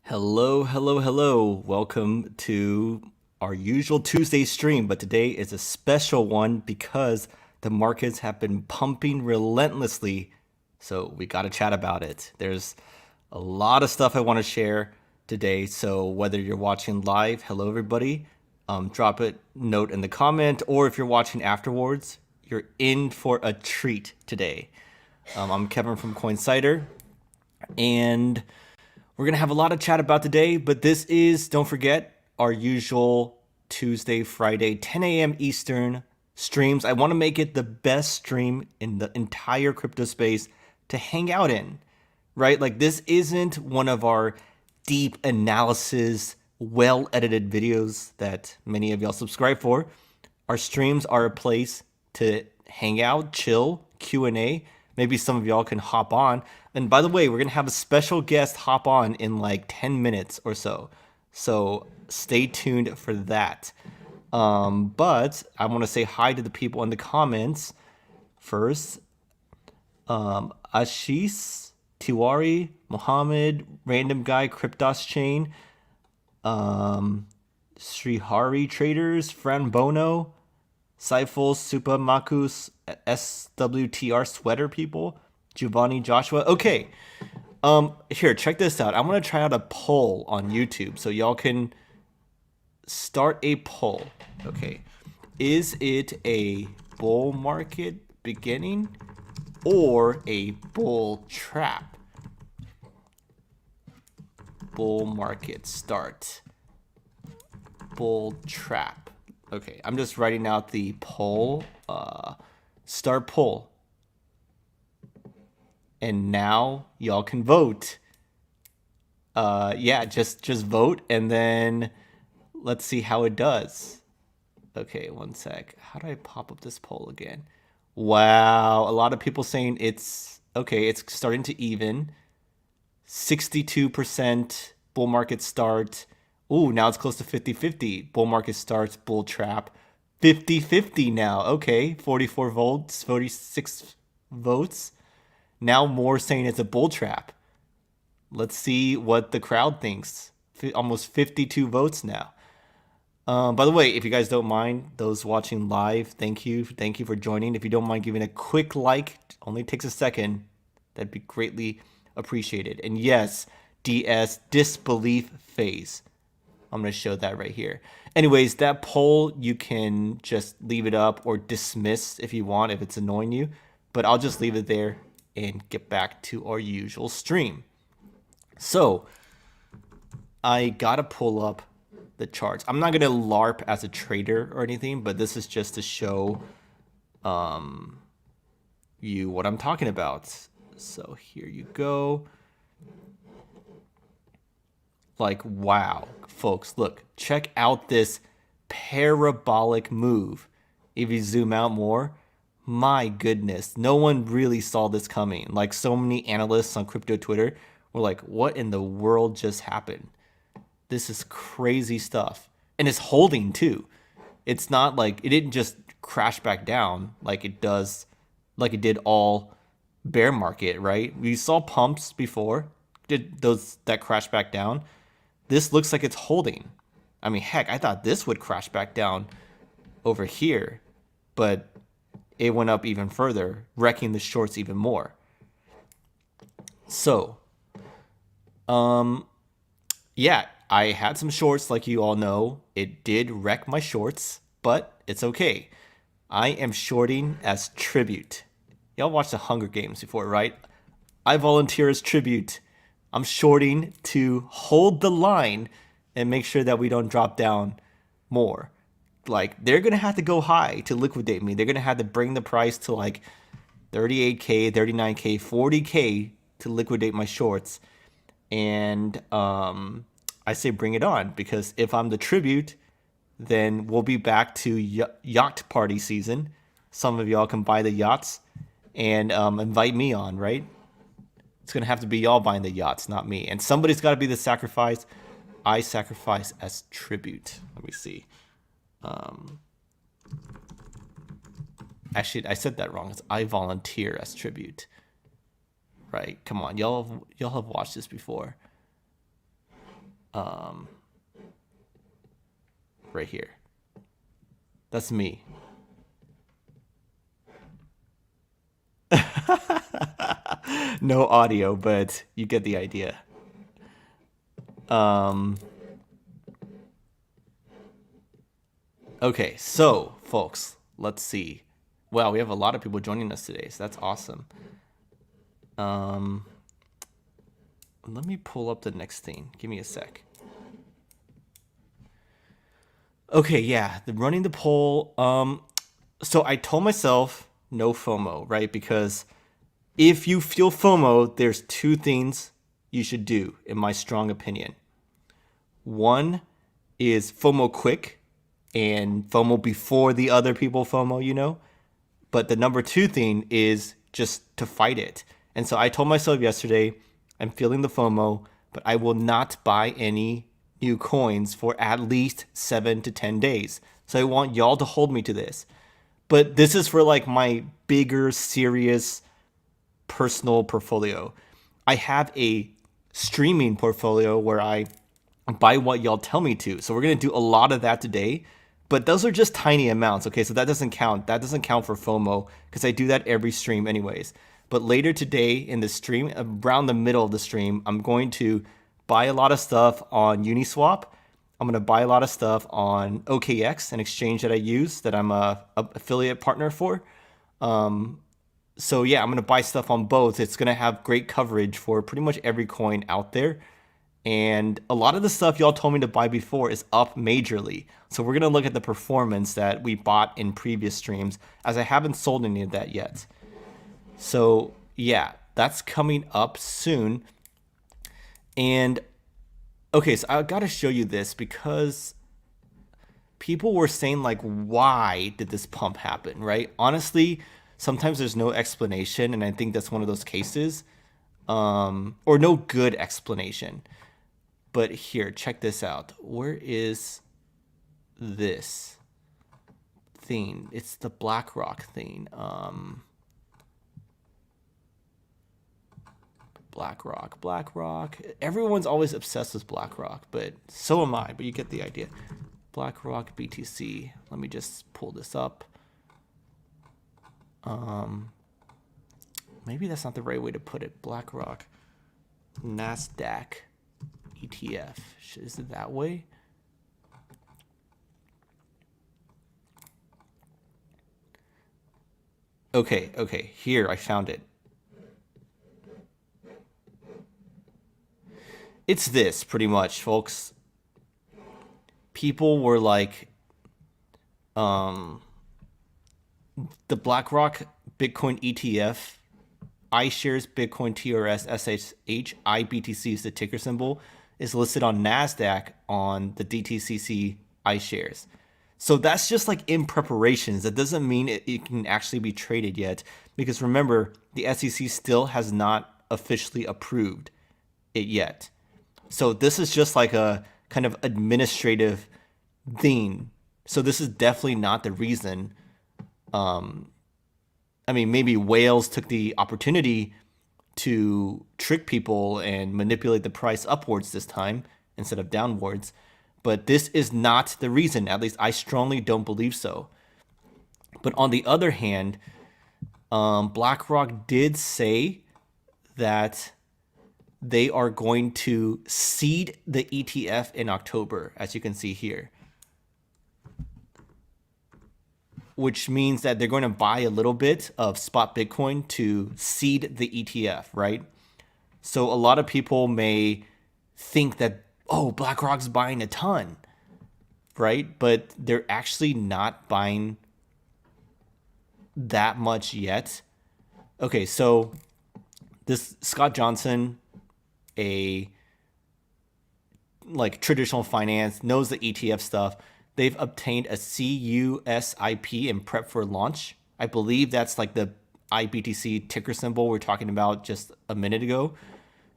Hello, hello, hello. Welcome to our usual Tuesday stream, but today is a special one because the markets have been pumping relentlessly. So we got to chat about it. There's a lot of stuff I want to share today. So whether you're watching live, hello everybody, drop a note in the comment, or if you're watching afterwards, you're in for a treat today. I'm Kevin from Coinsider, and we're going to have a lot of chat about today, but this is, don't forget, our usual Tuesday, Friday, 10 a.m. Eastern streams. I want to make it the best stream in the entire crypto space to hang out in, right? Like, this isn't one of our deep analysis, well-edited videos that many of y'all subscribe for. Our streams are a place to hang out, chill, Q&A. Maybe some of y'all can hop on. And by the way, we're going to have a special guest hop on in like 10 minutes or so. So stay tuned for that. But I want to say hi to the people in the comments first. Ashish, Tiwari, Mohammed, Random Guy, Cryptos Chain, Srihari Traders, Fran Bono, Saiful, Supa, Makus, SWTR Sweater People, Giovanni, Joshua. Okay, here, check this out. I'm gonna try out a poll on YouTube, so y'all can start a poll. Okay, is it a bull market beginning or a bull trap? Bull market start. Bull trap. Okay, I'm just writing out the poll. Start poll. And now y'all can vote. Yeah, just vote, and then let's see how it does. Okay, one sec. How do I pop up this poll again? Wow, a lot of people saying it's okay. It's starting to even. 62% bull market start. Ooh, now it's close to 50-50. Bull market starts, bull trap. 50-50 now. Okay, 44 votes, 46 votes. Now more saying it's a bull trap. Let's see what the crowd thinks. Almost 52 votes now. By the way, if you guys don't mind, those watching live, thank you. Thank you for joining. If you don't mind giving a quick like, only takes a second, that'd be greatly appreciated. And yes, DS, Disbelief phase. I'm going to show that right here. Anyways, that poll, you can just leave it up or dismiss if you want, if it's annoying you. But I'll just leave it there and get back to our usual stream. So, I got to pull up the charts. I'm not going to LARP as a trader or anything, but this is just to show you what I'm talking about. So, here you go. Like, wow, folks, look, check out this parabolic move. If you zoom out more, my goodness, no one really saw this coming. Like, so many analysts on crypto Twitter were like, what in the world just happened? This is crazy stuff. And it's holding too. It's not like it didn't just crash back down like it does, like it did all bear market, right? We saw pumps before, did those that crash back down. This looks like it's holding. I mean, heck, I thought this would crash back down over here, but it went up even further, wrecking the shorts even more. So, yeah, I had some shorts, like you all know. It did wreck my shorts, but it's okay. I am shorting as tribute. Y'all watched the Hunger Games before, right? I volunteer as tribute. I'm shorting to hold the line and make sure that we don't drop down more. Like, they're going to have to go high to liquidate me. They're going to have to bring the price to like 38K, 39K, 40K to liquidate my shorts. And I say bring it on, because if I'm the tribute, then we'll be back to yacht party season. Some of y'all can buy the yachts and invite me on, right? It's going to have to be y'all buying the yachts, not me. And somebody's got to be the sacrifice. I sacrifice as tribute. Let me see. Actually, I said that wrong. It's I volunteer as tribute. Right? Come on. Y'all have watched this before. Right here. That's me. No audio, but you get the idea. Okay, so folks, let's see. Wow, we have a lot of people joining us today, so that's awesome. Let me pull up the next thing. Give me a sec. Okay, yeah, running the poll. So I told myself no FOMO, right? Because if you feel FOMO, there's two things you should do, in my strong opinion. One is FOMO quick and FOMO before the other people FOMO, you know? But the number two thing is just to fight it. And so I told myself yesterday, I'm feeling the FOMO, but I will not buy any new coins for at least 7 to 10 days. So I want y'all to hold me to this. But this is for like my bigger, serious, personal portfolio. I have a streaming portfolio where I buy what y'all tell me to. So we're going to do a lot of that today. But those are just tiny amounts, okay? So that doesn't count. That doesn't count for FOMO because I do that every stream anyways. But later today in the stream, around the middle of the stream, I'm going to buy a lot of stuff on Uniswap. I'm going to buy a lot of stuff on OKX, an exchange that I use that I'm a affiliate partner for. So yeah, I'm going to buy stuff on both. It's going to have great coverage for pretty much every coin out there. And a lot of the stuff y'all told me to buy before is up majorly. So we're going to look at the performance that we bought in previous streams, as I haven't sold any of that yet. So yeah, that's coming up soon. And okay, so I got to show you this because people were saying like, why did this pump happen, right? Honestly, sometimes there's no explanation. And I think that's one of those cases, or no good explanation. But here, check this out. Where is this thing? It's the BlackRock thing. BlackRock. Everyone's always obsessed with BlackRock, but so am I. But you get the idea. BlackRock BTC. Let me just pull this up. Maybe that's not the right way to put it. BlackRock NASDAQ ETF. Is it that way? Okay. Here, I found it. It's this, pretty much, folks. People were like, the BlackRock Bitcoin ETF, iShares Bitcoin TRS SHH IBTC is the ticker symbol, is listed on NASDAQ on the DTCC iShares. So that's just like in preparations. That doesn't mean it can actually be traded yet. Because remember, the SEC still has not officially approved it yet. So this is just like a kind of administrative thing. So this is definitely not the reason. I mean, maybe whales took the opportunity to trick people and manipulate the price upwards this time instead of downwards. But this is not the reason. At least I strongly don't believe so. But on the other hand, BlackRock did say that they are going to seed the ETF in October, as you can see here. Which means that they're going to buy a little bit of spot Bitcoin to seed the ETF, right? So a lot of people may think that, oh, BlackRock's buying a ton, right? But they're actually not buying that much yet. Okay, so this Scott Johnson, a like traditional finance, knows the ETF stuff. They've obtained a CUSIP and prep for launch. I believe that's like the IBTC ticker symbol we're talking about just a minute ago.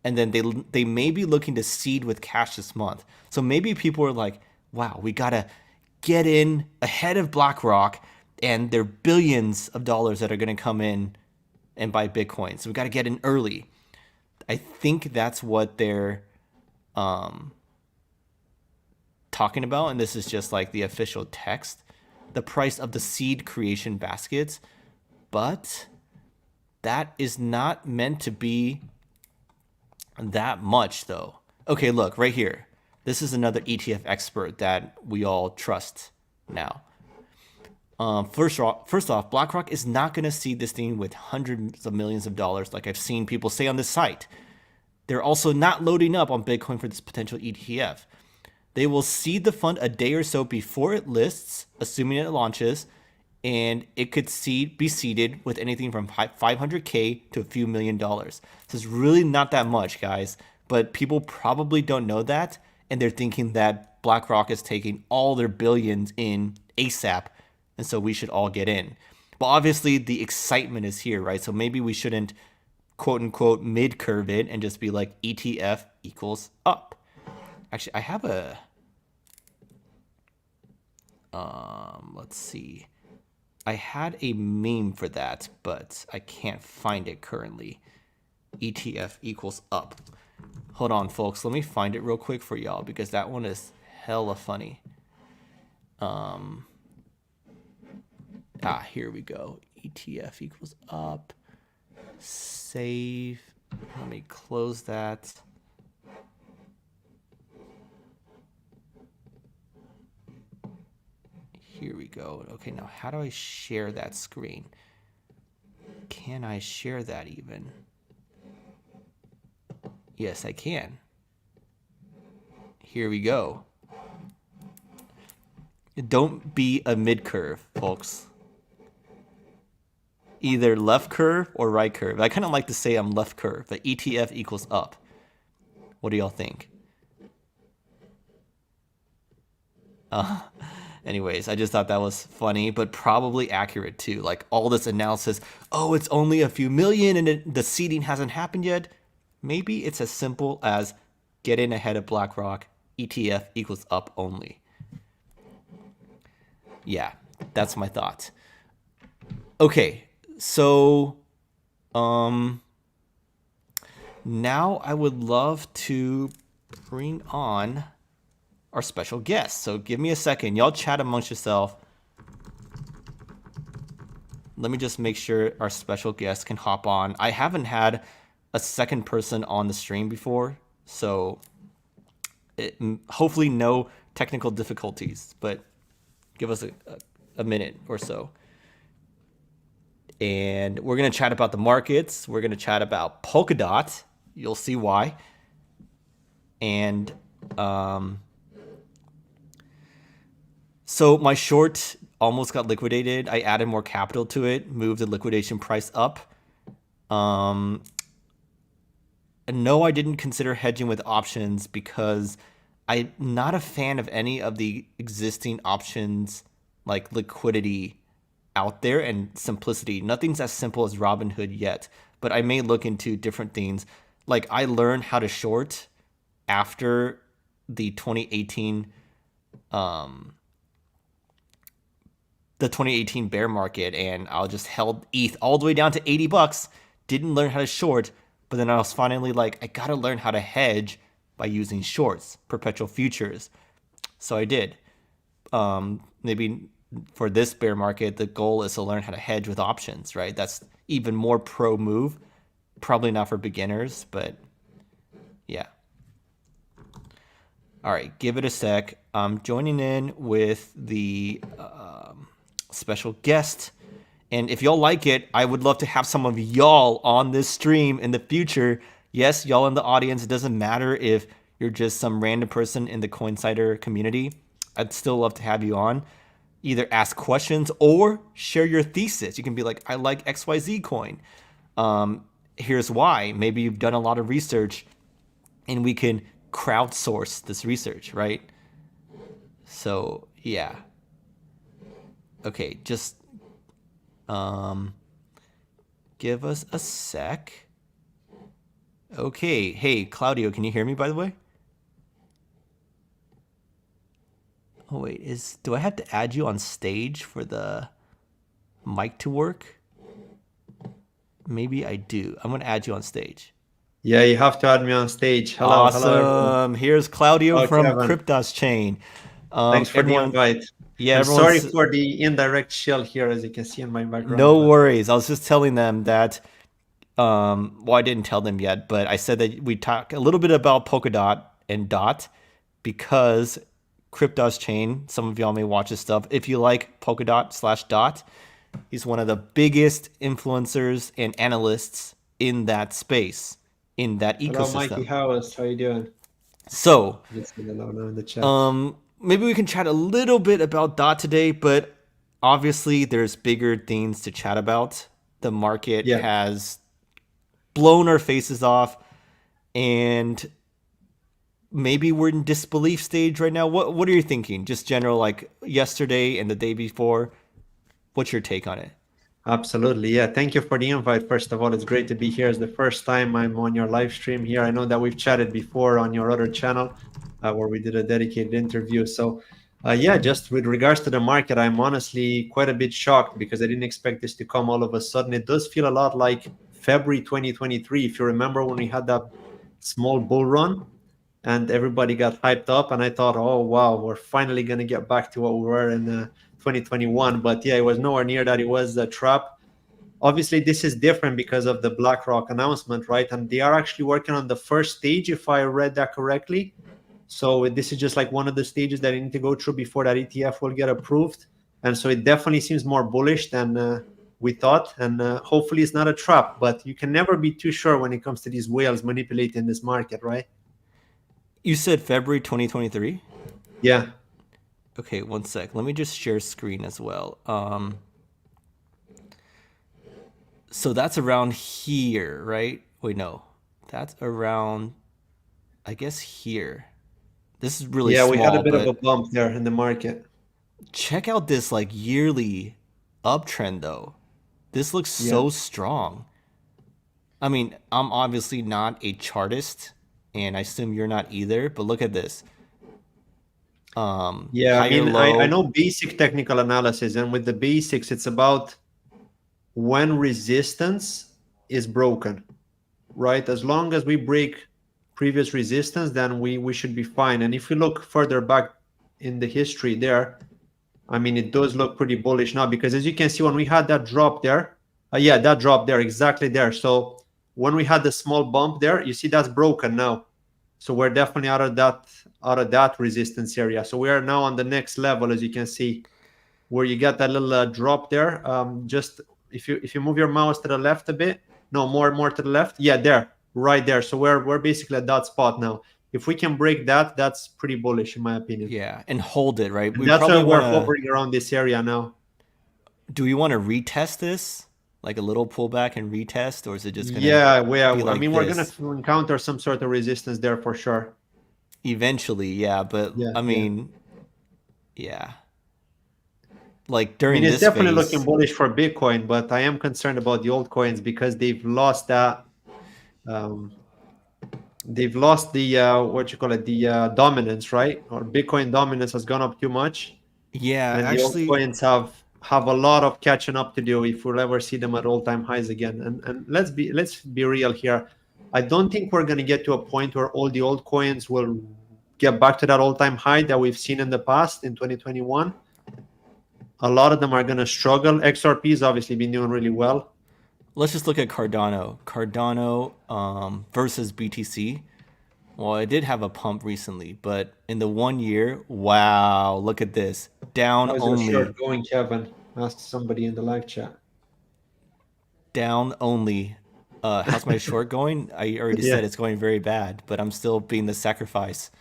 And then they may be looking to seed with cash this month. So maybe people are like, wow, we got to get in ahead of BlackRock and there are billions of dollars that are going to come in and buy Bitcoin. So we got to get in early. I think that's what they're talking about, and this is just like the official text, the price of the seed creation baskets, but that is not meant to be that much though. Okay, look right here. This is another ETF expert that we all trust now. First off, BlackRock is not going to seed this thing with hundreds of millions of dollars like I've seen people say on this site. They're also not loading up on Bitcoin for this potential ETF. They will seed the fund a day or so before it lists, assuming it launches, and it could be seeded with anything from 500K to a few $1 million. So it's really not that much, guys, but people probably don't know that, and they're thinking that BlackRock is taking all their billions in ASAP, and so we should all get in. But obviously the excitement is here, right? So maybe we shouldn't quote unquote mid-curve it and just be like ETF equals up. Actually, I have a, let's see. I had a meme for that, but I can't find it currently. ETF equals up. Hold on, folks. Let me find it real quick for y'all because that one is hella funny. Here we go. ETF equals up. Save. Let me close that. Here we go. Okay, now how do I share that screen? Can I share that even? Yes, I can. Here we go. Don't be a mid-curve, folks. Either left curve or right curve. I kind of like to say I'm left curve, but ETF equals up. What do y'all think? Anyways, I just thought that was funny, but probably accurate too. Like all this analysis, oh, it's only a few million and the seeding hasn't happened yet. Maybe it's as simple as get in ahead of BlackRock, ETF equals up only. Yeah, that's my thought. Okay, so now I would love to bring on our special guest. So give me a second. Y'all chat amongst yourself. Let me just make sure our special guest can hop on. I haven't had a second person on the stream before, so hopefully no technical difficulties, but give us a minute or so. And we're going to chat about the markets. We're going to chat about Polkadot. You'll see why. And so my short almost got liquidated. I added more capital to it, moved the liquidation price up. No, I didn't consider hedging with options because I'm not a fan of any of the existing options like liquidity out there and simplicity. Nothing's as simple as Robinhood yet, but I may look into different things. Like I learned how to short after the 2018 bear market, and I just held ETH all the way down to $80. Didn't learn how to short, but then I was finally like, I gotta learn how to hedge by using shorts, perpetual futures. So I did. Maybe for this bear market, the goal is to learn how to hedge with options, right? That's even more pro move. Probably not for beginners, but yeah. All right, give it a sec. I'm joining in with the special guest. And if y'all like it, I would love to have some of y'all on this stream in the future. Yes, y'all in the audience. It doesn't matter if you're just some random person in the Coinsider community. I'd still love to have you on. Either ask questions or share your thesis. You can be like, I like XYZ coin. Here's why. Maybe you've done a lot of research and we can crowdsource this research, right? So, yeah. Okay, just give us a sec. Okay, hey, Claudio, can you hear me, by the way? Oh, wait, do I have to add you on stage for the mic to work? Maybe I do. I'm going to add you on stage. Yeah, you have to add me on stage. Hello, awesome. Hello, everyone. Here's Claudio from Kevin. Cryptos Chain. Thanks for the Everyone, invite. yeah, And sorry everyone's for the indirect chill here, as you can see in my background. no But worries. I was just telling them that. Well, I didn't tell them yet, but I said that we talk a little bit about Polkadot and Dot because Crypto's chain. Some of y'all may watch this stuff. If you like Polkadot/Dot, he's one of the biggest influencers and analysts in that space, in that hello, Mikey ecosystem. Howes. How you doing? So, Just say hello now in the chat. maybe we can chat a little bit about Dot today, but obviously there's bigger things to chat about. The market Yeah, has blown our faces off, and maybe we're in disbelief stage right now. What are you thinking? Just general, like yesterday and the day before. What's your take on it? absolutely. Yeah, thank you for the invite. First of all, it's great to be here. It's the first time I'm on your live stream here. I know that we've chatted before on your other channel where we did a dedicated interview. So, yeah, just with regards to the market, I'm honestly quite a bit shocked because I didn't expect this to come all of a sudden. It does feel a lot like February 2023. If you remember when we had that small bull run and everybody got hyped up, and I thought, oh wow, we're finally going to get back to what we were in 2021. But yeah, it was nowhere near that. It was a trap. Obviously this is different because of the BlackRock announcement, right? And they are actually working on the first stage, if I read that correctly. So this is just like one of the stages that I need to go through before that ETF will get approved. And so it definitely seems more bullish than we thought. And hopefully it's not a trap, but you can never be too sure when it comes to these whales manipulating this market, right? You said February 2023. Yeah. Okay, one sec. Let me just share screen as well. So that's around here, right? Wait, no, that's around, I guess, here. This is really Yeah, we had a small, bit of a but bump there in the market. check out this like yearly uptrend though. This looks Yeah. so strong. I mean, I'm obviously not a chartist, and I assume you're not either, but look at this. Yeah, I Higher mean, I low. know basic technical analysis, and with the basics, it's about when resistance is broken, right? As long as we break previous resistance, then we should be fine. And if you look further back in the history there, I mean, it does look pretty bullish now because as you can see, when we had that drop there, yeah, that drop there, exactly there. So when we had the small bump there, you see that's broken now. So we're definitely out of that resistance area. So we are now on the next level, as you can see, where you get that little drop there. Just if you move your mouse to the left a bit, no, more to the left. Yeah, there, right there. So we're basically at that spot now. If we can break that, that's pretty bullish in my opinion. Yeah, and hold it, right? And We that's why probably want we're to, hovering around this area now. do we want to retest this? Like a little pullback and retest, or is it just going to Yeah, be I like mean, we're gonna this? encounter some sort of resistance there for sure. Eventually, yeah, but Yeah, I yeah. mean, yeah. Like I mean, during it's this definitely looking phase, bullish for Bitcoin, but I am concerned about the altcoins because they've lost that. Um, they've lost the what you call it, the dominance, right? Or Bitcoin dominance has gone up too much, yeah, and the actually, altcoins have a lot of catching up to do if we'll ever see them at all-time highs again. And let's be real here. I don't think we're going to get to a point where all the altcoins will get back to that all-time high that we've seen in the past in 2021. A lot of them are going to struggle. XRP has obviously been doing really well. let's just look at Cardano. Cardano versus BTC. Well, it did have a pump recently, but in the 1 year, wow, look at this. Down How's your only, short going, Kevin? Ask somebody in the live chat. down only. How's my short going? I already Yeah, said it's going very bad, but I'm still being the sacrifice.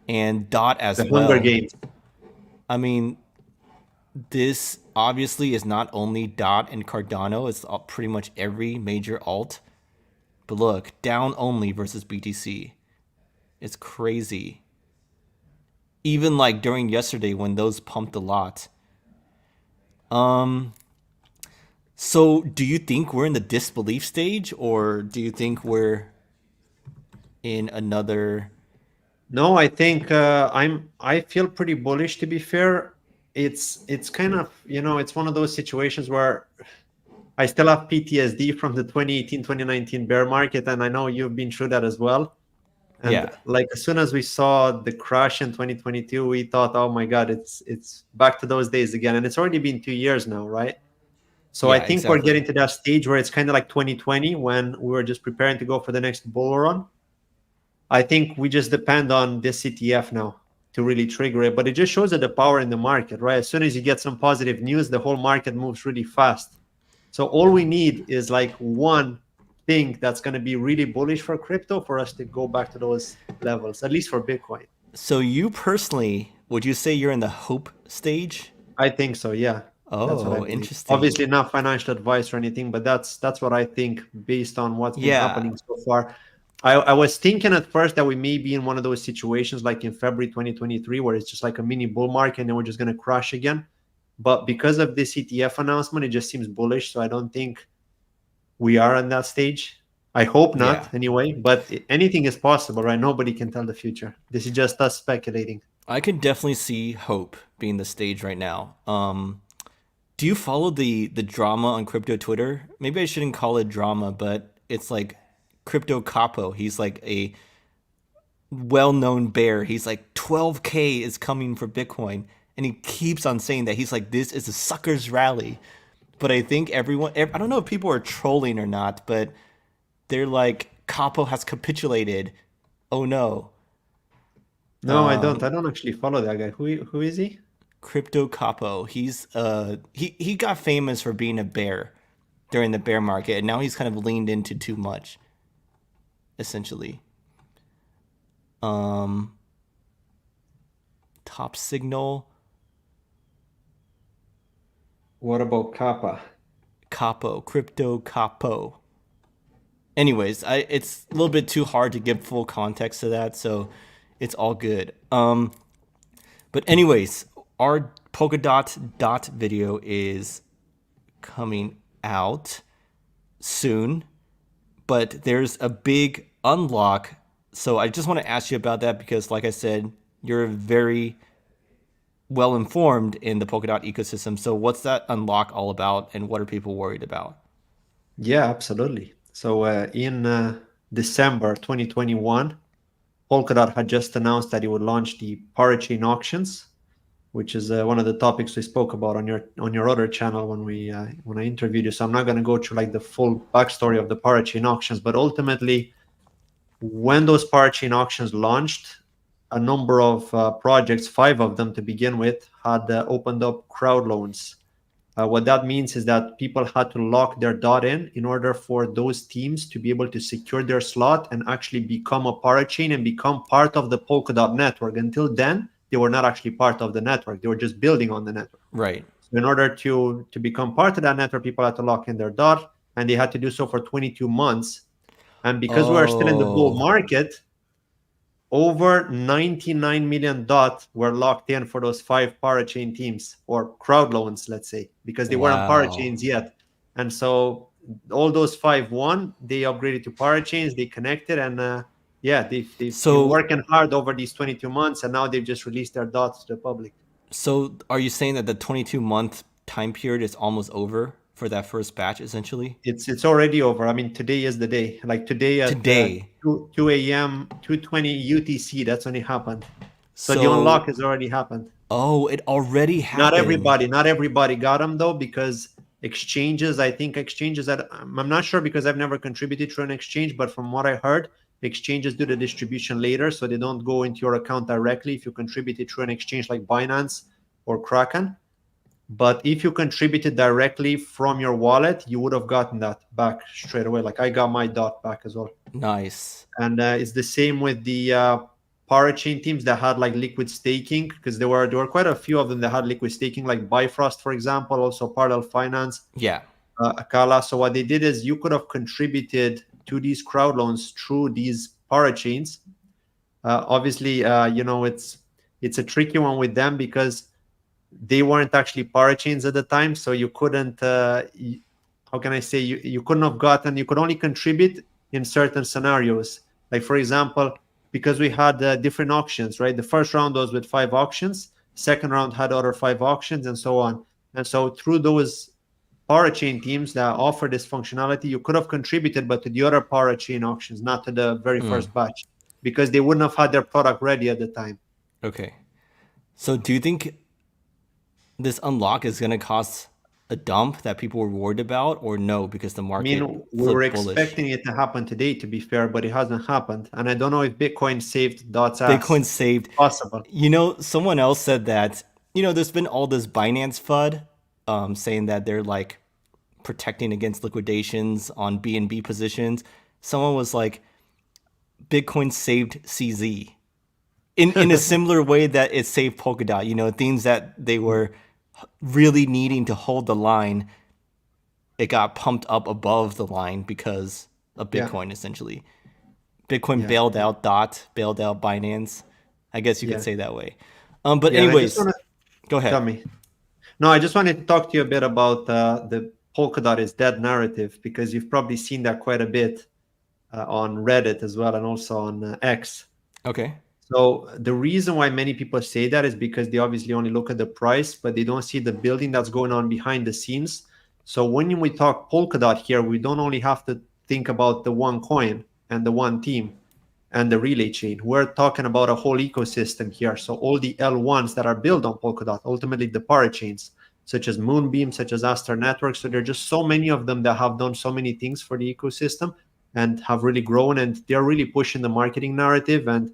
And Dot as the Hunger well. Games. I mean, this obviously is not only Dot and Cardano, it's pretty much every major alt. But look, down only versus BTC. It's crazy. Even like during yesterday when those pumped a lot. So do you think we're in the disbelief stage, or do you think we're in another? No, I think I feel pretty bullish to be fair. It's kind of, it's one of those situations where I still have PTSD from the 2018 2019 bear market, and I know you've been through that as well. And Yeah. like as soon as we saw the crash in 2022, we thought, oh my God, it's back to those days again. And it's already been 2 years now, right? So I Yeah, think we're exactly. getting to that stage where it's kind of like 2020 when we were just preparing to go for the next bull run. I think we just depend on this ETF now to really trigger it. But it just shows that the power in the market, right? As soon as you get some positive news, the whole market moves really fast. So all we need is like one thing that's going to be really bullish for crypto for us to go back to those levels, at least for Bitcoin. So you personally, would you say you're in the hope stage? I think so. Yeah, that's what I Oh, believe. interesting. Obviously, not financial advice or anything, but that's what I think based on what's been Yeah. happening so far. I was thinking at first that we may be in one of those situations like in February 2023, where it's just like a mini bull market and then we're just going to crash again. But because of this ETF announcement, it just seems bullish. So I don't think we are on that stage. I hope Yeah. not anyway, but anything is possible, right? Nobody can tell the future. This is just us speculating. I can definitely see hope being the stage right now. Do you follow the drama on crypto Twitter? Maybe I shouldn't call it drama, but it's like Crypto Capo. He's like a well-known bear. He's like 12K is coming for Bitcoin, and he keeps on saying that. He's like, this is a sucker's rally. But I think everyone, I don't know if people are trolling or not, but they're like, Capo has capitulated. Oh no. No, I don't. I don't actually follow that guy. Who is he? Crypto Capo. He got famous for being a bear during the bear market, and now he's kind of leaned into too much, essentially. Um, Top signal, What about Kappa? Capo, Crypto Capo. Anyways, it's a little bit too hard to give full context to that, so it's all good. But anyways, our Polkadot dot video is coming out soon, but there's a big unlock. So I just want to ask you about that because, like I said, you're very well informed in the Polkadot ecosystem. So what's that unlock all about, and what are people worried about? Yeah, absolutely. So in December 2021, Polkadot had just announced that it would launch the parachain auctions, which is one of the topics we spoke about on your other channel when I interviewed you. So I'm not going to go through like the full backstory of the parachain auctions, but ultimately, when those parachain auctions launched, a number of projects, 5 of them to begin with, had opened up crowd loans. What that means is that people had to lock their dot in order for those teams to be able to secure their slot and actually become a parachain and become part of the Polkadot network. Until then, they were not actually part of the network. They were just building on the network. Right. So in order to become part of that network, people had to lock in their dot, and they had to do so for 22 months. And because we are still in the bull Oh, market, over 99 million dot were locked in for those 5 parachain teams or crowd loans, let's say, because they weren't wow. parachains yet. And so all those 5 won, they upgraded to parachains, they connected, and yeah, they've been So, working hard over these 22 months, and now they've just released their dots to the public. so are you saying that the 22-month time period is almost over for that first batch, essentially? It's already over. I mean, today is the day. Like today at Today. 2 a.m., 2:20 UTC, that's when it happened. So the unlock So, has already happened. oh, it already Not happened. everybody, not everybody got them though, because exchanges, I think exchanges that I'm not sure because I've never contributed to an exchange, but from what I heard, exchanges do the distribution later, so they don't go into your account directly if you contributed through an exchange like Binance or Kraken. But if you contributed directly from your wallet, you would have gotten that back straight away. Like I got my dot back as well. Nice. And it's the same with the parachain teams that had like liquid staking, because there were quite a few of them that had liquid staking, like Bifrost, for example, also Parallel Finance, Yeah. Akala. So what they did is you could have contributed to these crowd loans through these parachains. Obviously, it's a tricky one with them because they weren't actually parachains at the time, so you couldn't how can I say, you couldn't have gotten, you could only contribute in certain scenarios, like for example, because we had different auctions, right? The first round was with 5 auctions, second round had other 5 auctions, and so on. And so through those parachain teams that offer this functionality, you could have contributed, but to the other parachain auctions, not to the very Mm. first batch. because they wouldn't have had their product ready at the time. Okay. So do you think this unlock is going to cause a dump that people were worried about, or no, because the I market mean, we were flipped bullish? expecting it to happen today, to be fair, but it hasn't happened. And I don't know if Bitcoin saved Dot's ass. Bitcoin saved. Possible. Someone else said that, there's been all this Binance FUD saying that they're like protecting against liquidations on BNB positions. Someone was like, Bitcoin saved CZ in a similar way that it saved Polkadot. Things that they were really needing to hold the line, it got pumped up above the line because of Yeah, Bitcoin, essentially. Bitcoin yeah, bailed out Dot, bailed out Binance. I guess you could yeah, say that way. But yeah. And I just anyways, want to go tell ahead. me. No, I just wanted to talk to you a bit about the Polkadot is dead narrative, because you've probably seen that quite a bit on Reddit as well, and also on X. Okay. So the reason why many people say that is because they obviously only look at the price, but they don't see the building that's going on behind the scenes. So when we talk Polkadot here, we don't only have to think about the one coin and the one team and the relay chain. We're talking about a whole ecosystem here. So all the L1s that are built on Polkadot, ultimately the parachains, such as Moonbeam, such as Astar Network. So there are just so many of them that have done so many things for the ecosystem and have really grown, and they're really pushing the marketing narrative, and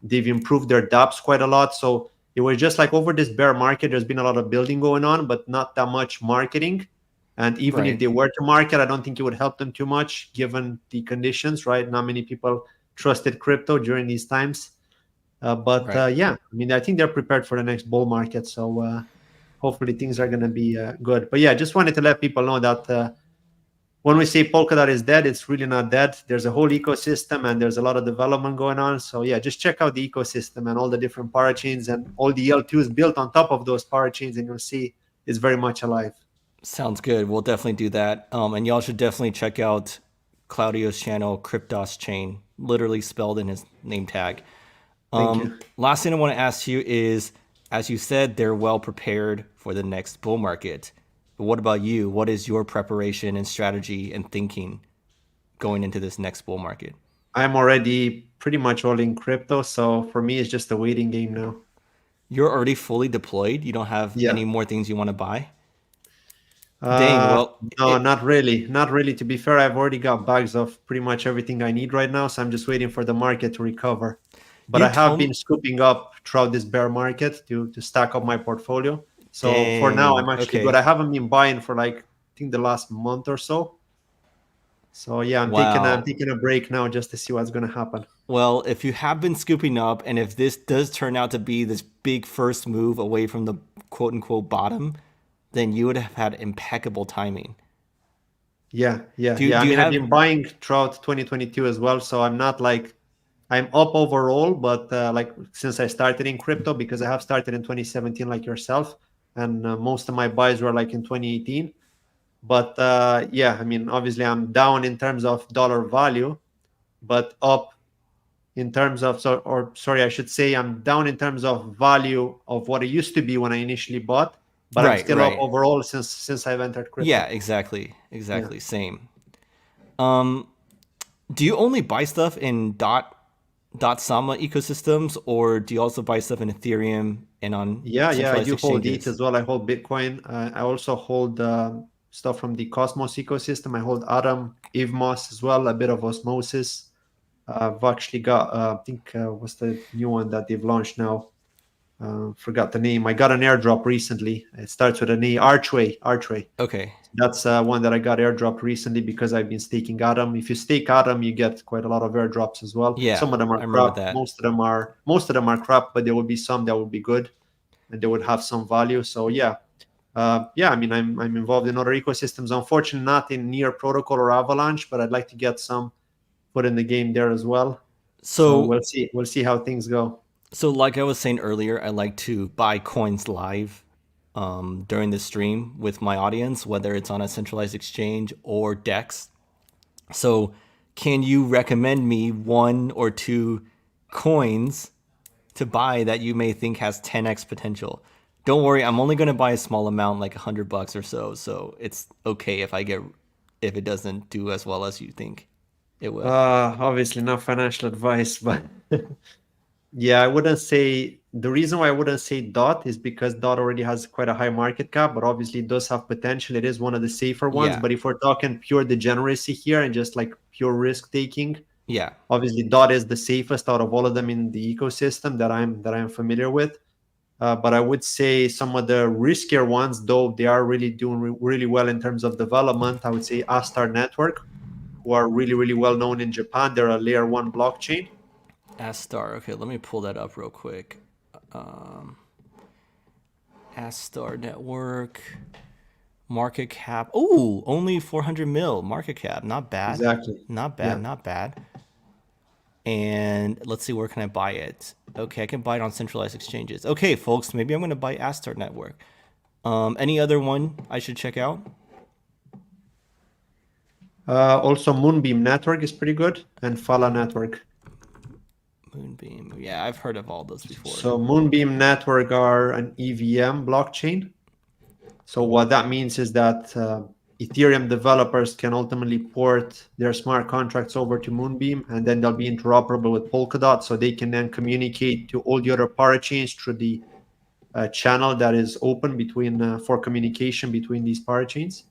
they've improved their dApps quite a lot. So it was just like over this bear market, there's been a lot of building going on, but not that much marketing. And even if Right. they were to market, I don't think it would help them too much given the conditions, right? Not many people trusted crypto during these times. Right. Yeah, I mean, I think they're prepared for the next bull market. So hopefully things are going to be good. But yeah, I just wanted to let people know that when we say Polkadot is dead, it's really not dead. There's a whole ecosystem and there's a lot of development going on. So yeah, just check out the ecosystem and all the different parachains and all the L2s built on top of those parachains, and you'll see it's very much alive. Sounds good. We'll definitely do that. And y'all should definitely check out Claudio's channel, Cryptos Chain, literally spelled in his name tag. Thank you. Last thing I want to ask you is, as you said, they're well prepared for the next bull market. But what about you? What is your preparation and strategy and thinking going into this next bull market? I'm already pretty much all in crypto. So for me, it's just a waiting game now. You're already fully deployed. You don't have Yeah. any more things you want to buy? Dang, Uh, well, no, not really. Not really. To be fair, I've already got bags of pretty much everything I need right now. So I'm just waiting for the market to recover. But you I have told me. been scooping up throughout this bear market to stack up my portfolio. So for now, I'm Dang, actually good. okay. I haven't been buying for like, I think the last month or so. So yeah, I'm Wow. taking a break now just to see what's going to happen. Well, if you have been scooping up, and if this does turn out to be this big first move away from the quote unquote bottom, then you would have had impeccable timing. Yeah, yeah, Do yeah. I do you mean, I've have been buying throughout 2022 as well. So I'm not like I'm up overall, but like since I started in crypto, because I have started in 2017 like yourself, and most of my buys were like in 2018. But yeah, I mean, obviously I'm down in terms of dollar value, but up in terms of, so, or sorry, I should say I'm down in terms of value of what it used to be when I initially bought, but I'm right, still up right? overall since I've entered Yeah, crypto. exactly, Yeah. exactly, same. Um, do you only buy stuff in dot Sama ecosystems, or do you also buy stuff in Ethereum and on Yeah, yeah, I centralized do hold ETH exchanges? as well. I hold Bitcoin. I also hold stuff from the Cosmos ecosystem. I hold Atom, Evmos as well, a bit of Osmosis. I've actually got, I think, what's the new one that they've launched now? Forgot the name. I got an airdrop recently. It starts with an A, Archway. Archway. Okay. That's one that I got airdropped recently because I've been staking Atom. If you stake Atom, you get quite a lot of airdrops as well. Yeah, Some of them are I remember crap. that. Most of them are crap, but there will be some that will be good and they would have some value. So yeah, yeah. I mean, I'm involved in other ecosystems. Unfortunately, not in Near Protocol or Avalanche, but I'd like to get some put in the game there as well. So So, we'll see. We'll see how things go. so like I was saying earlier, I like to buy coins live during the stream with my audience, whether it's on a centralized exchange or DEX. So, can you recommend me one or two coins to buy that you may think has 10x potential? Don't worry, I'm only going to buy a small amount, like $100 or so. So it's okay if it doesn't do as well as you think it will. Obviously not financial advice, but Yeah, I wouldn't say the reason why I wouldn't say Dot is because Dot already has quite a high market cap, but obviously it does have potential. It is one of the safer ones. Yeah, But if we're talking pure degeneracy here and just like pure risk taking, yeah. obviously Dot is the safest out of all of them in the ecosystem that I'm familiar with. But I would say some of the riskier ones, though they are really doing really well in terms of development. I would say Astar Network, who are really, really well known in Japan. They're a layer one blockchain. Astar. Okay, let me pull that up real quick. Um, Astar Network market cap. Oh, only 400 mil market cap. Not bad. Exactly. Not bad. Yeah. Not bad. And let's see, where can I buy it? Okay, I can buy it on centralized exchanges. Okay, folks, maybe I'm gonna buy Astar Network. Any other one I should check out? Also, Moonbeam Network is pretty good, and Fala Network. Moonbeam. Yeah, I've heard of all those before. So Moonbeam Network are an EVM blockchain. So what that means is that Ethereum developers can ultimately port their smart contracts over to Moonbeam, and then they'll be interoperable with Polkadot, so they can then communicate to all the other parachains through the channel that is open between for communication between these parachains.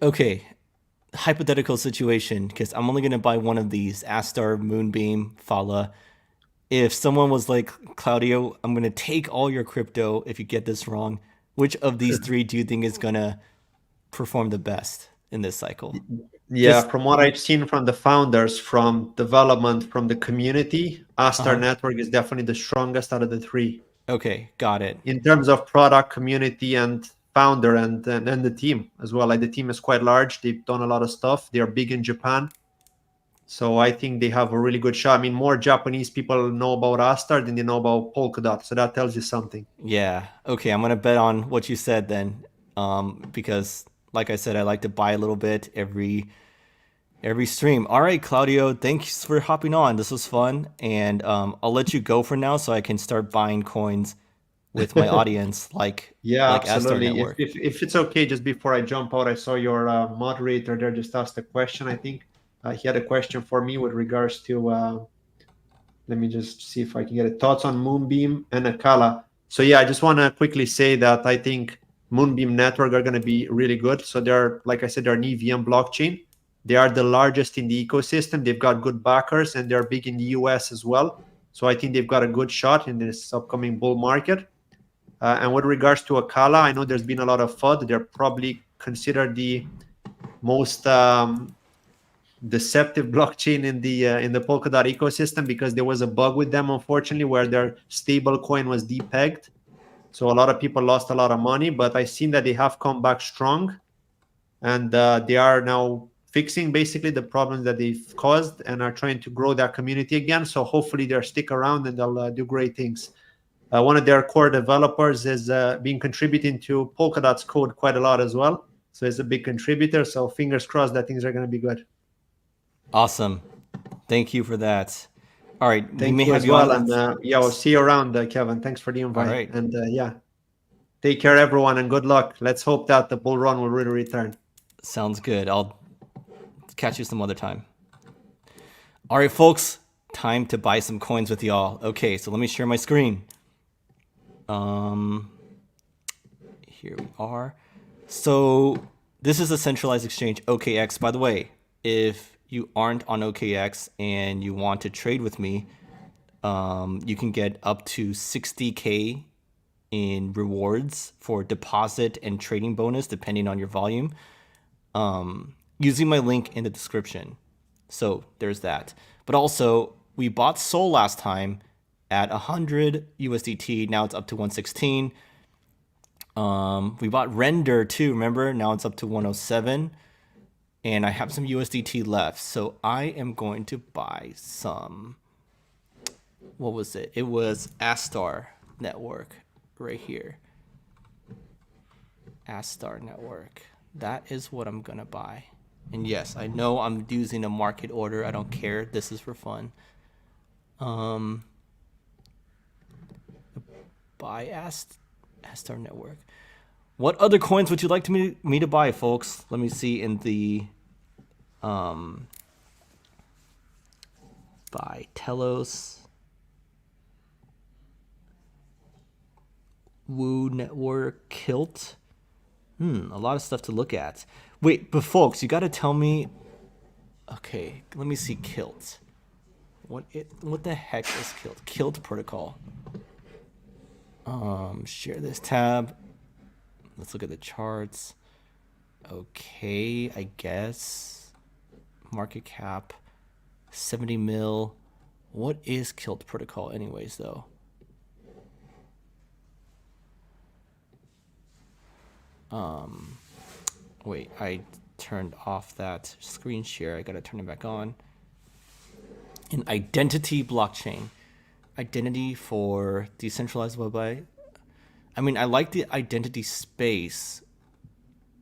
Okay, hypothetical situation, because I'm only gonna buy one of these: Astar, Moonbeam, Fala. If someone was like, Claudio, I'm gonna take all your crypto if you get this wrong, which of these three do you think is gonna perform the best in this cycle? Yeah, Just from what I've seen from the founders, from development, from the community, Astar uh-huh. Network is definitely the strongest out of the three Okay, got it. in terms of product, community, and founder, and the team as well. Like the team is quite large. They've done a lot of stuff. They are big in Japan, so I think they have a really good shot. I mean, more Japanese people know about Astar than they know about Polkadot, so that tells you something. Yeah. Okay, I'm gonna bet on what you said then, because like I said, I like to buy a little bit every stream. All right, Claudio, thanks for hopping on. This was fun, and I'll let you go for now so I can start buying coins with my audience, Yeah, like Astar absolutely. If, Network. if if it's okay, just before I jump out, I saw your moderator there just asked a question. I think he had a question for me with regards to. Let me just see if I can get it. Thoughts on Moonbeam and Akala. So yeah, I just want to quickly say that I think Moonbeam Network are going to be really good. So they're, like I said, they're an EVM blockchain. They are the largest in the ecosystem. They've got good backers and they're big in the US as well. So I think they've got a good shot in this upcoming bull market. And with regards to Akala, I know there's been a lot of FUD. They're probably considered the most deceptive blockchain in the Polkadot ecosystem because there was a bug with them, unfortunately, where their stable coin was depegged. So a lot of people lost a lot of money, but I've seen that they have come back strong, and they are now fixing basically the problems that they've caused and are trying to grow that community again. So hopefully they'll stick around and they'll do great things. One of their core developers is been contributing to Polkadot's code quite a lot as well. So it's a big contributor. So fingers crossed that things are going to be good. Awesome. Thank you for that. All right, we Thank may you have as you well. on. And yeah, we'll see you around, Kevin. Thanks for the All invite. right, And yeah, take care, everyone, and good luck. Let's hope that the bull run will really return. sounds good. I'll catch you some other time. All right, folks, time to buy some coins with y'all. Okay, so let me share my screen. Here we are. So this is a centralized exchange, OKX. By the way, if you aren't on OKX and you want to trade with me, you can get up to 60K in rewards for deposit and trading bonus, depending on your volume, using my link in the description. So there's that. But also, we bought Sol last time at 100 USDT. Now it's up to 116. We bought Render too, remember? Now it's up to 107. And I have some USDT left. So I am going to buy some. What was it? It was Astar Network right here. Astar Network. That is what I'm going to buy. And yes, I know I'm using a market order. I don't care. This is for fun. Buy Astar Network. What other coins would you like me to buy, folks? Let me see in the Buy Telos. Woo Network, Kilt. A lot of stuff to look at. Wait, but folks, you got to tell me. Okay, let me see Kilt. What the heck is Kilt? Kilt protocol. Share this tab. Let's look at the charts. Okay, I guess. Market cap 70 mil. What is Kilt protocol anyways though? Wait, I turned off that screen share. I gotta turn it back on. An identity blockchain. Identity for decentralized web. I mean, I like the identity space,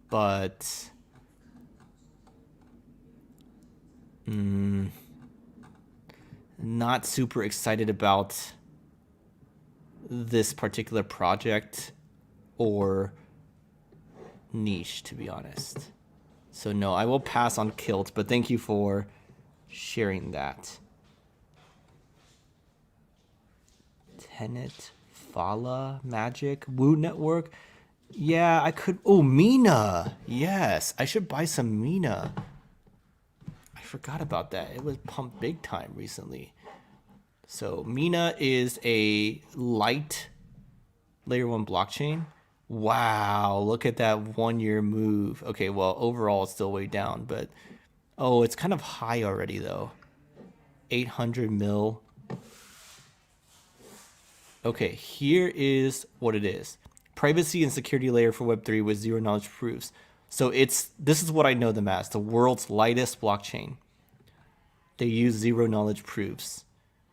but not super excited about this particular project or niche, to be honest. So no, I will pass on Kilt, but thank you for sharing that. Tenet, Fala, Magic, Woo Network. Yeah, I could. Oh, Mina. Yes, I should buy some Mina. I forgot about that. It was pumped big time recently. So Mina is a light layer 1 blockchain. Wow, look at that 1 year move. Okay, well, overall it's still way down, but oh, it's kind of high already though. 800 mil. Okay, here is what it is. Privacy and security layer for Web3 with zero knowledge proofs. So this is what I know them as, the world's lightest blockchain. They use zero knowledge proofs.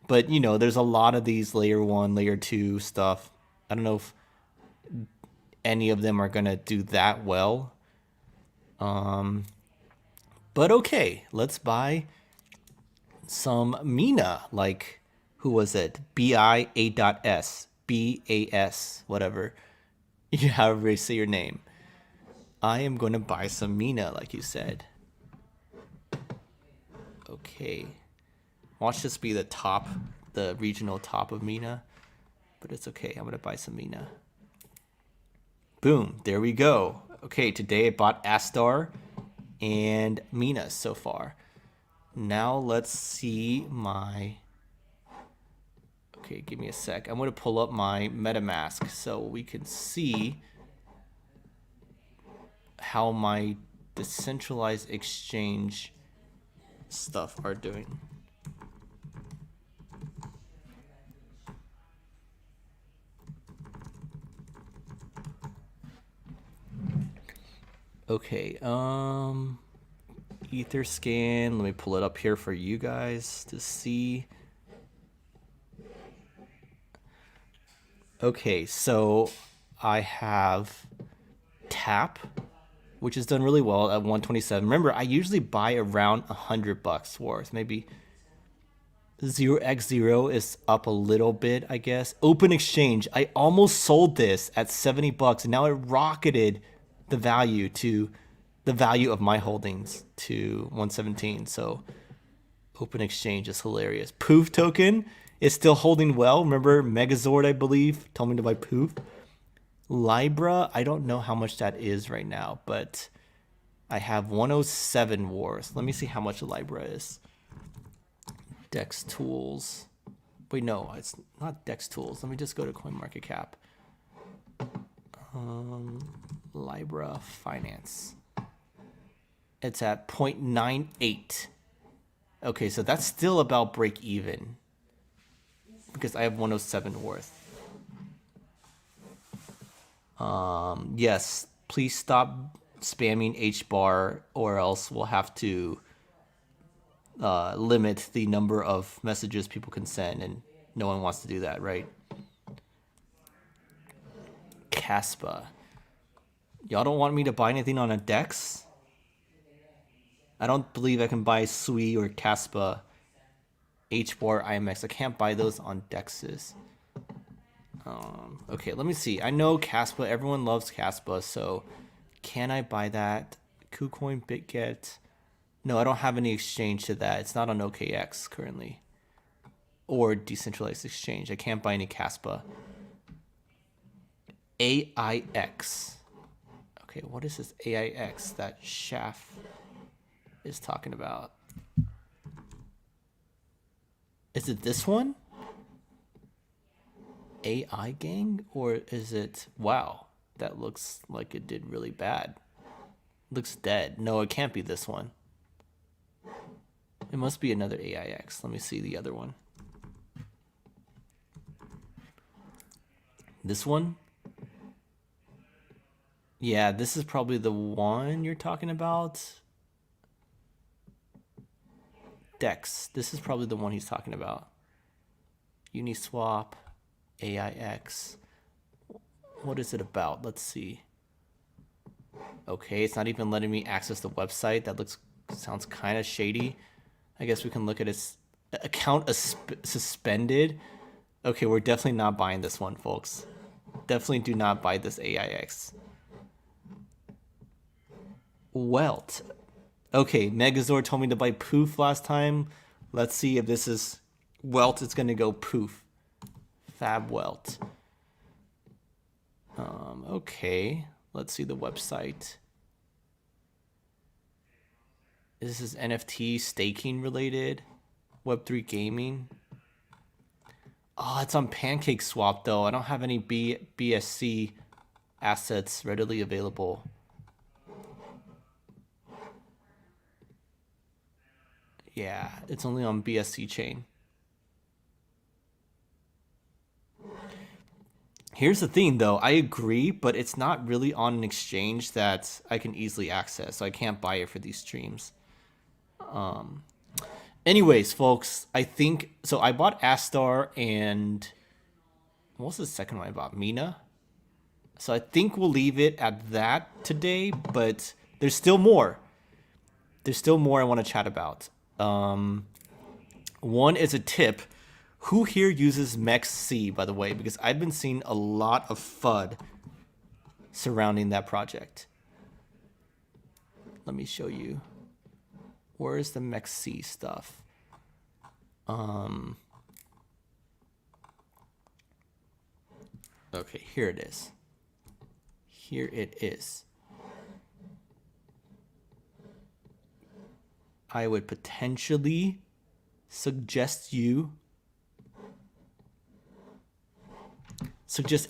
But you know, there's a lot of these layer 1, layer 2 stuff. I don't know if any of them are gonna do that well. But okay, let's buy some Mina, like who was it? BI8.S, BAS, whatever. You however you say your name. I am gonna buy some Mina, like you said. Okay. Watch this be the top, the regional top of Mina. But it's okay, I'm gonna buy some Mina. Boom, there we go. Okay, today I bought Astar and Mina so far. Now let's see my... Okay, give me a sec. I'm gonna pull up my MetaMask so we can see how my decentralized exchange stuff are doing. Okay, Etherscan, let me pull it up here for you guys to see. Okay, so I have Tap, which has done really well at 127. Remember, I usually buy around $100 worth, maybe. 0x0 is up a little bit, I guess. Open Exchange, I almost sold this at $70 and now it rocketed the value to the value of my holdings to 117. So Open Exchange is hilarious. Poof token is still holding well. Remember Megazord, I believe, told me to buy Poof. Libra, I don't know how much that is right now, but I have 107 worth. Let me see how much Libra is. Dex Tools. Wait, no, it's not Dex Tools. Let me just go to CoinMarketCap. Libra Finance. It's at 0.98. Okay, so that's still about break even because I have 107 worth. Yes, please stop spamming HBAR or else we'll have to limit the number of messages people can send, and no one wants to do that, right? Caspa. Y'all don't want me to buy anything on a DEX? I don't believe I can buy Sui or Caspa, HBAR, IMX. I can't buy those on DEXs. Okay, let me see. I know Caspa. Everyone loves Caspa, so can I buy that? KuCoin, BitGet. No, I don't have any exchange to that. It's not on OKX currently. or decentralized exchange. I can't buy any Caspa. AIX. Okay, what is this AIX that Shaft is talking about? Is it this one? AI gang? Or is it... Wow, that looks like it did really bad. Looks dead. No, it can't be this one. It must be another AIX. Let me see the other one. This one? Yeah, this is probably the one you're talking about. Dex. This is probably the one he's talking about. Uniswap, AIX. What is it about? Let's see. Okay, it's not even letting me access the website. That sounds kind of shady. I guess we can look at its account suspended. Okay, we're definitely not buying this one, folks. Definitely do not buy this AIX. Welt. Okay, Megazord told me to buy Poof last time. Let's see if this is Welt. It's going to go Poof. Fab Welt. Okay, let's see the website. This is NFT staking related. Web3 gaming. Oh, it's on PancakeSwap though. I don't have any BSC assets readily available. Yeah, it's only on BSC chain. Here's the thing though, I agree, but it's not really on an exchange that I can easily access, so I can't buy it for these streams. Anyways, folks, I think, so I bought Astar and what was the second one I bought? Mina? So I think we'll leave it at that today, but there's still more. There's still more I want to chat about. One is a tip. Who here uses MexC, by the way? Because I've been seeing a lot of FUD surrounding that project. Let me show you. Where is the MexC stuff? Okay, here it is. Here it is. I would potentially suggest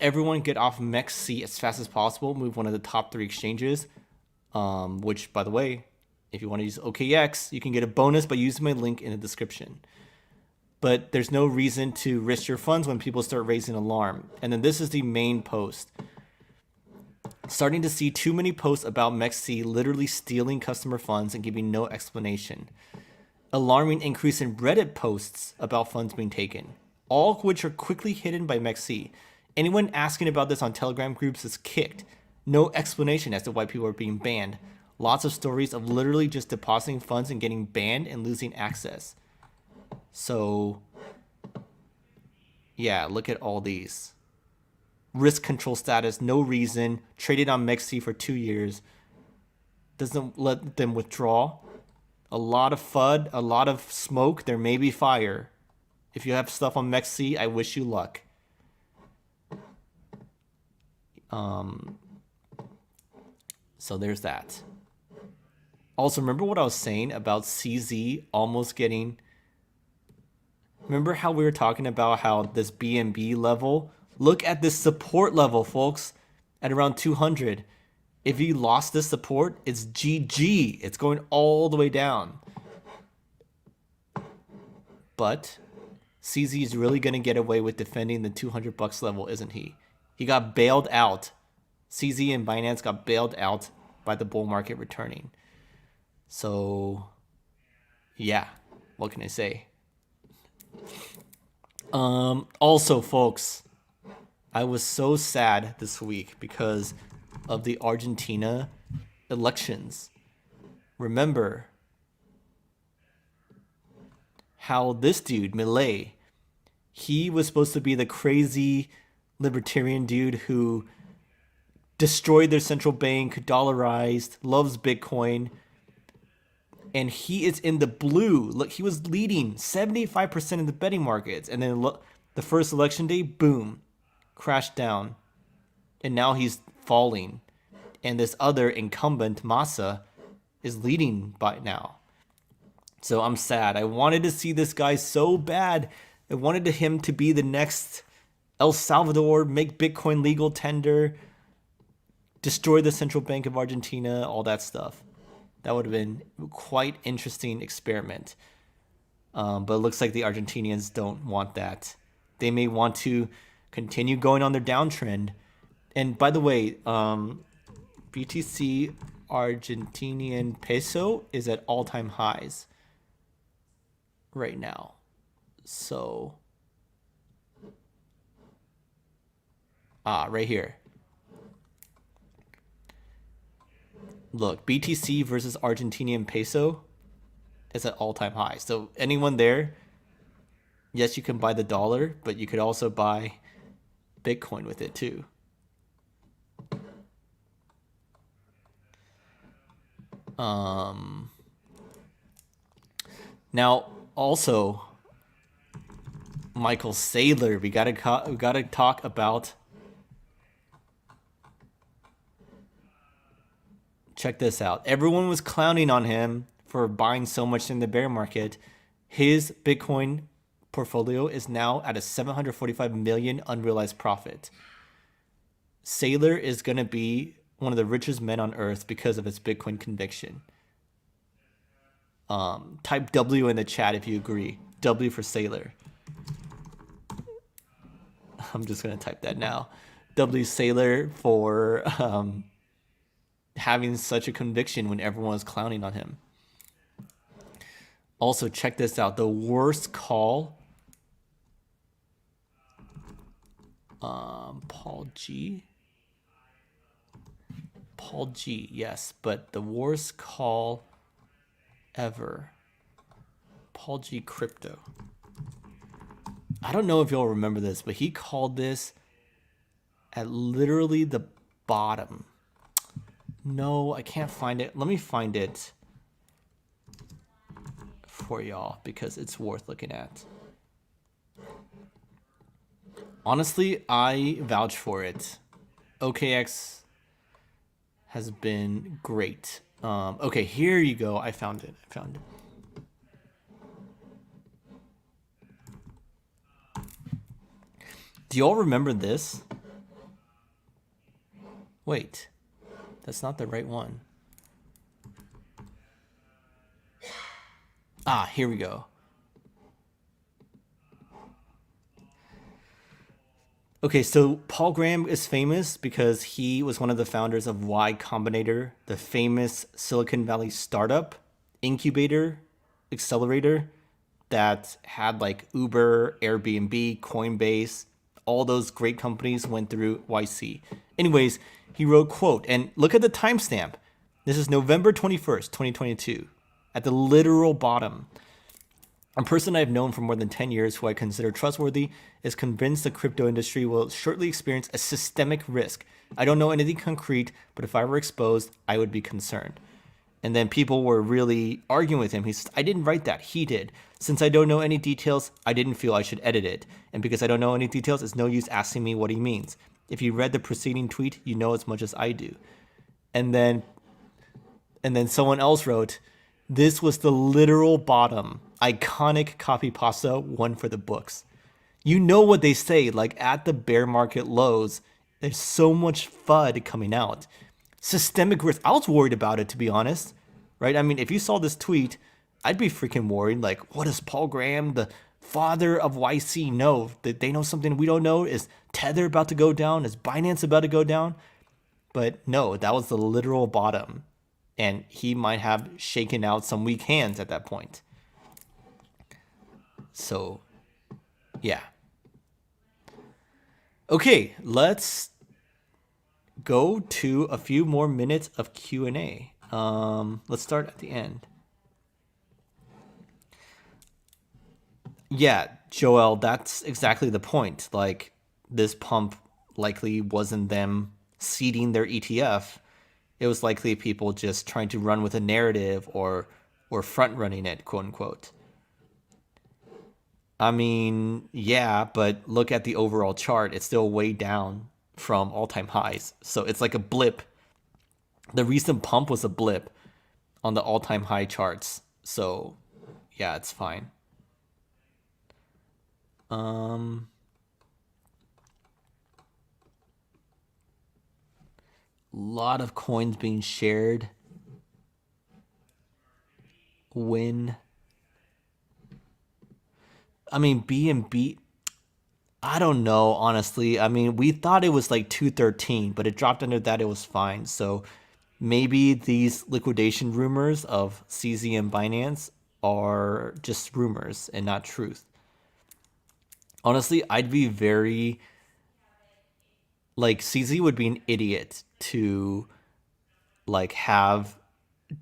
everyone get off MexC as fast as possible. Move one of the top 3 exchanges. Which, by the way, if you want to use OKX, you can get a bonus by using my link in the description. But there's no reason to risk your funds when people start raising alarm. And then this is the main post. Starting to see too many posts about MexC literally stealing customer funds and giving no explanation. Alarming increase in Reddit posts about funds being taken, all of which are quickly hidden by MexC. Anyone asking about this on Telegram groups is kicked. No explanation as to why people are being banned. Lots of stories of literally just depositing funds and getting banned and losing access. So, yeah, look at all these. Risk control status, no reason. Traded on MexC for 2 years. Doesn't let them withdraw. A lot of FUD, a lot of smoke. There may be fire. If you have stuff on MexC, I wish you luck. So there's that. Also, remember what I was saying about CZ almost getting... Remember how we were talking about how this BNB level... Look at this support level, folks, at around 200. If you lost this support, it's GG. It's going all the way down. But CZ is really going to get away with defending the $200 level, isn't he? He got bailed out. CZ and Binance got bailed out by the bull market returning. So, yeah, what can I say? Also, folks, I was so sad this week because of the Argentina elections. Remember how this dude, Milei, he was supposed to be the crazy libertarian dude who destroyed their central bank, dollarized, loves Bitcoin, and he is in the blue. Look, he was leading 75% in the betting markets, and then the first election day, boom, crashed down, and now he's falling. And this other incumbent, Massa, is leading by now. So I'm sad. I wanted to see this guy so bad. I wanted him to be the next El Salvador, make Bitcoin legal tender, destroy the Central Bank of Argentina, all that stuff. That would have been quite interesting experiment. But it looks like the Argentinians don't want that. They may want to continue going on their downtrend. And by the way, BTC Argentinian peso is at all-time highs right now. So, right here. Look, BTC versus Argentinian peso is at all-time high. So anyone there, yes, you can buy the dollar, but you could also buy Bitcoin with it too. Now, also, Michael Saylor, we gotta talk about. Check this out. Everyone was clowning on him for buying so much in the bear market. His Bitcoin portfolio is now at a 745 million unrealized profit. Saylor is going to be one of the richest men on earth because of his Bitcoin conviction. Type W in the chat if you agree. W for Saylor. I'm just going to type that now. W Saylor for having such a conviction when everyone was clowning on him. Also, check this out. The worst call. Paul G, yes, but the worst call ever. Paul G Crypto. I don't know if you'll remember this, but he called this at literally the bottom. No, I can't find it. Let me find it for y'all because it's worth looking at. Honestly, I vouch for it. OKX has been great. Okay, here you go. I found it. Do y'all remember this? Wait, that's not the right one. Here we go. Okay, so Paul Graham is famous because he was one of the founders of Y Combinator, the famous Silicon Valley startup incubator accelerator that had like Uber, Airbnb, Coinbase, all those great companies went through YC. Anyways, he wrote, quote, and look at the timestamp. This is November 21st, 2022, at the literal bottom. A person I've known for more than 10 years who I consider trustworthy is convinced the crypto industry will shortly experience a systemic risk. I don't know anything concrete, but if I were exposed, I would be concerned. And then people were really arguing with him. He said, I didn't write that. He did. Since I don't know any details, I didn't feel I should edit it. And because I don't know any details, it's no use asking me what he means. If you read the preceding tweet, you know as much as I do. And then someone else wrote, this was the literal bottom. Iconic copy pasta, one for the books. You know what they say, like at the bear market lows, there's so much FUD coming out. Systemic risk. I was worried about it, to be honest, right? I mean, if you saw this tweet, I'd be freaking worried. Like, what does Paul Graham, the father of YC, know? That they know something we don't know? Is Tether about to go down? Is Binance about to go down? But no, that was the literal bottom. And he might have shaken out some weak hands at that point. So, yeah. Okay, let's go to a few more minutes of Q&A. Let's start at the end. Yeah, Joel, that's exactly the point. Like, this pump likely wasn't them seeding their ETF. It was likely people just trying to run with a narrative or or front running it, quote unquote. I mean, yeah, but look at the overall chart. It's still way down from all-time highs. So it's like a blip. The recent pump was a blip on the all-time high charts. So yeah, it's fine. Lot of coins being shared. When I mean B&B, I don't know, honestly. I mean, we thought it was like 213, but it dropped under that. It was fine. So maybe these liquidation rumors of CZ and Binance are just rumors and not truth. Honestly, I'd be very like CZ would be an idiot to like have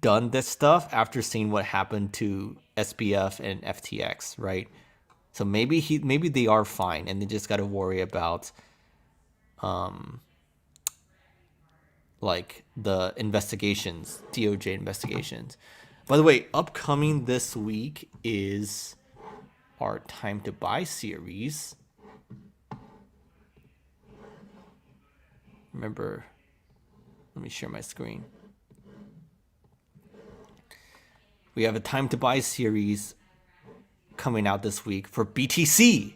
done this stuff after seeing what happened to SBF and FTX, right? So maybe they are fine and they just got to worry about like the investigations, DOJ investigations. By the way, upcoming this week is our Time to Buy series. Remember, let me share my screen. We have a Time to Buy series coming out this week for BTC.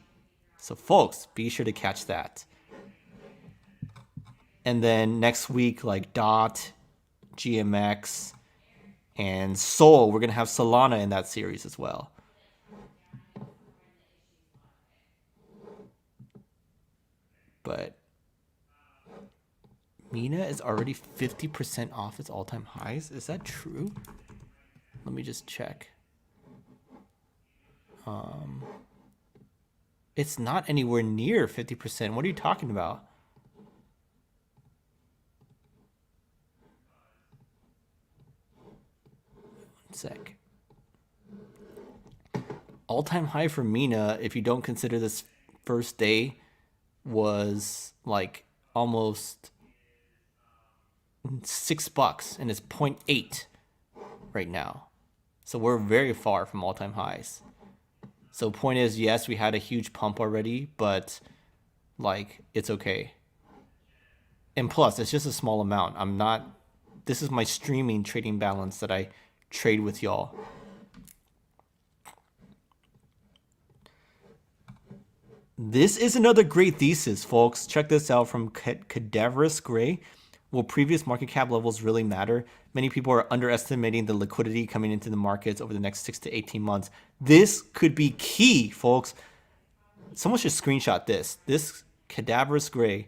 So folks, be sure to catch that. And then next week, like DOT, GMX, and Sol, we're going to have Solana in that series as well. But Mina is already 50% off its all-time highs. Is that true? Let me just check. It's not anywhere near 50%. What are you talking about? One sec. All-time high for Mina, if you don't consider this first day, was like almost $6 and it's 0.8 right now. So we're very far from all-time highs. So point is, yes, we had a huge pump already, but like it's okay. And plus, it's just a small amount. This is my streaming trading balance that I trade with y'all. This is another great thesis, folks. Check this out from Cadaverous Gray. Will previous market cap levels really matter? Many people are underestimating the liquidity coming into the markets over the next 6 to 18 months. This could be key, folks. Someone should screenshot this. This Cadaverous Gray.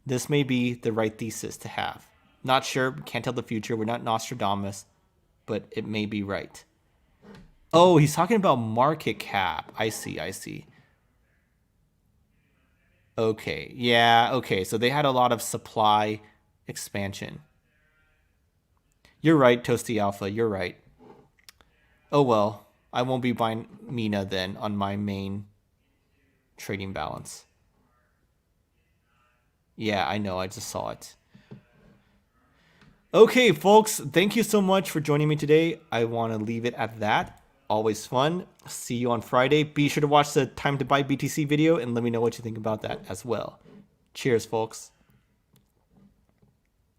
This may be the right thesis to have. Not sure. Can't tell the future. We're not Nostradamus, but it may be right. Oh, he's talking about market cap. I see. Okay. Yeah. Okay. So they had a lot of supply expansion. You're right, Toasty Alpha. You're right. Oh, well. I won't be buying Mina then on my main trading balance. Yeah, I know. I just saw it. Okay, folks. Thank you so much for joining me today. I want to leave it at that. Always fun. See you on Friday. Be sure to watch the Time to Buy BTC video and let me know what you think about that as well. Cheers, folks.